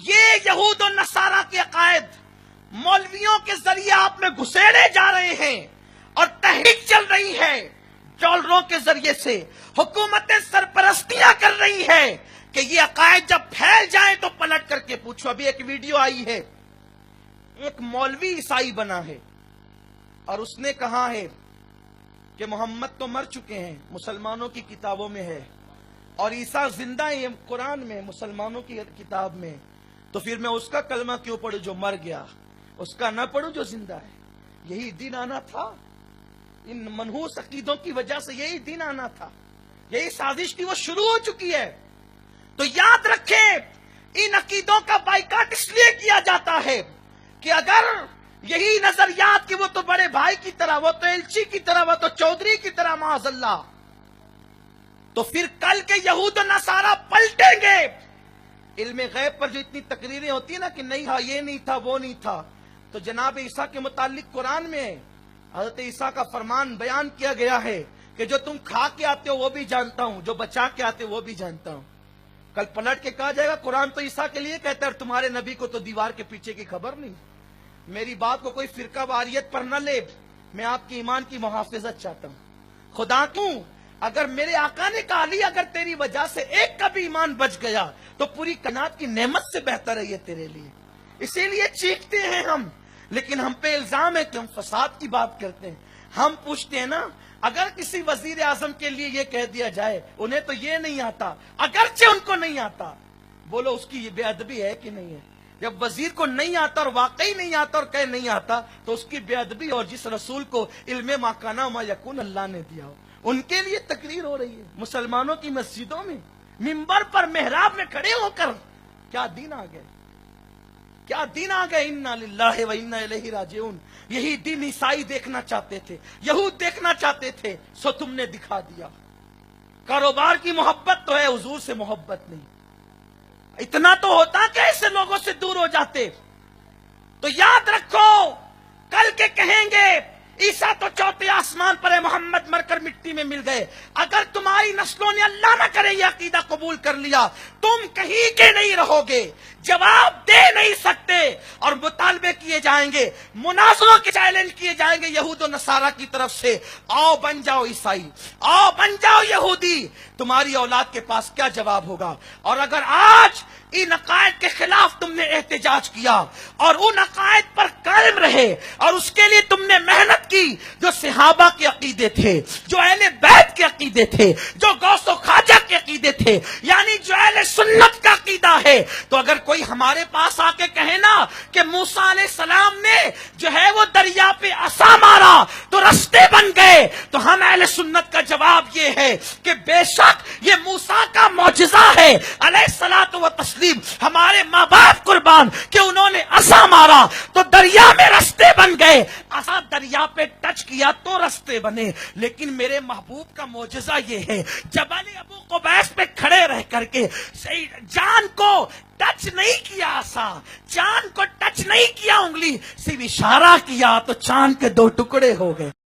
یہ یہود و نصارہ کے عقائد مولویوں کے ذریعے آپ میں گھسیڑے جا رہے ہیں اور تحریک چل رہی ہے، ڈالروں کے ذریعے سے حکومتیں سرپرستیاں کر رہی ہے کہ یہ عقائد جب پھیل جائیں تو پلٹ کر کے پوچھو۔ ابھی ایک ویڈیو آئی ہے، ایک مولوی عیسائی بنا ہے اور اس نے کہا ہے کہ محمد تو مر چکے ہیں، مسلمانوں کی کتابوں میں ہے، اور عیسیٰ زندہ ہے قرآن میں، مسلمانوں کی کتاب میں، تو پھر میں اس کا کلمہ کیوں پڑھوں جو مر گیا، اس کا نہ پڑھوں جو زندہ ہے۔ یہی دین آنا تھا، ان منحوس عقیدوں کی وجہ سے یہی دین آنا تھا، یہی سازش تھی، وہ شروع ہو چکی ہے۔ تو یاد رکھیں، ان عقیدوں کا بائیکاٹ اس لیے کیا جاتا ہے کہ اگر یہی نظریات کہ وہ تو بڑے بھائی کی طرح، وہ تو ایلچی کی طرح، وہ تو چودھری کی طرح، معاذ اللہ، تو پھر کل کے یہود و نصارہ پلٹیں گے۔ علم غیب پر جو اتنی تقریریں ہوتی ہیں نا کہ نہیں تھا، یہ نہیں تھا، وہ نہیں تھا، تو جناب عیسیٰ کے متعلق قرآن میں حضرت عیسیٰ کا فرمان بیان کیا گیا ہے کہ جو تم کھا کے آتے ہو وہ بھی جانتا ہوں، جو بچا کے آتے ہو وہ بھی جانتا ہوں۔ کل پلٹ کے کہا جائے گا قرآن تو عیسیٰ کے لیے کہتا ہے اور تمہارے نبی کو تو دیوار کے پیچھے کی خبر نہیں۔ میری بات کو کوئی فرقہ واریت پر نہ لے، میں آپ کی ایمان کی محافظت چاہتا ہوں۔ خدا کیوں، اگر میرے آقا نے کہا لی اگر تیری وجہ سے ایک کا بھی ایمان بچ گیا تو پوری کائنات کی نعمت سے بہتر ہے یہ تیرے لیے۔ اسی لیے چیختے ہیں ہم، لیکن ہم پہ الزام ہے کہ ہم فساد کی بات کرتے ہیں۔ ہم پوچھتے ہیں نا، اگر کسی وزیر اعظم کے لیے یہ کہہ دیا جائے انہیں تو یہ نہیں آتا، اگرچہ ان کو نہیں آتا، بولو اس کی یہ بے ادبی ہے کہ نہیں ہے؟ جب وزیر کو نہیں آتا اور واقعی نہیں آتا اور کہے نہیں آتا تو اس کی بے ادبی، اور جس رسول کو علم ما کان و ما یکون اللہ نے دیا ہو ان کے لیے تقریر ہو رہی ہے مسلمانوں کی مسجدوں میں، منبر پر محراب میں کھڑے ہو کر۔ کیا دین آ گئے، کیا دین آ گئے، انا للہ و انا الیہ راجعون۔ یہی دین عیسائی دیکھنا چاہتے تھے، یہود دیکھنا چاہتے تھے، سو تم نے دکھا دیا۔ کاروبار کی محبت تو ہے، حضور سے محبت نہیں۔ اتنا تو ہوتا کہ ایسے لوگوں سے دور ہو جاتے۔ تو یاد رکھو، کل کے کہیں گے عیسیٰ تو چوتھے آسمان پر ہے، محمد مر کر مٹی میں مل گئے۔ اگر تمہاری نسلوں نے اللہ نہ کرے یہ عقیدہ قبول کر لیا، تم کہیں کے نہیں رہو گے، جواب دے نہیں سکتے، اور مطالبے کیے جائیں گے، مناظروں کے چیلنج کیے جائیں گے یہود و نصارہ کی طرف سے۔ آؤ بن جاؤ عیسائی، آؤ بن جاؤ یہودی، تمہاری اولاد کے پاس کیا جواب ہوگا؟ اور اگر آج ان عقائد کے خلاف تم نے احتجاج کیا اور ان عقائد پر قائم رہے اور اس کے لیے تم نے محنت کی، جو صحابہ کے عقیدے تھے، جو اہل بیت کے عقیدے تھے، جو غوث و خواجہ کے عقیدے تھے، یعنی جو اہل سنت کا عقیدہ ہے، تو اگر کوئی ہمارے پاس آ کے کہے نا کہ موسیٰ علیہ السلام نے جو ہے وہ دریا پہ عصا مارا تو رستے بن گئے، تو ہم اہل سنت کا جواب یہ ہے کہ بے شک یہ موسیٰ کا معجزہ ہے علیہ الصلوۃ والتسلیم، ہمارے ماں باپ قربان کہ انہوں نے عصا مارا تو دریا میں رستے بن گئے، عصا دریا پہ ٹچ کیا تو رستے بنے۔ لیکن میرے محبوب کا معجزہ یہ ہے، جبل ابو قبیس پہ کھڑے رہ کر کے جان کو ٹچ نہیں کیا، عصا چاند کو ٹچ نہیں کیا، انگلی صرف اشارہ کیا تو چاند کے دو ٹکڑے ہو گئے۔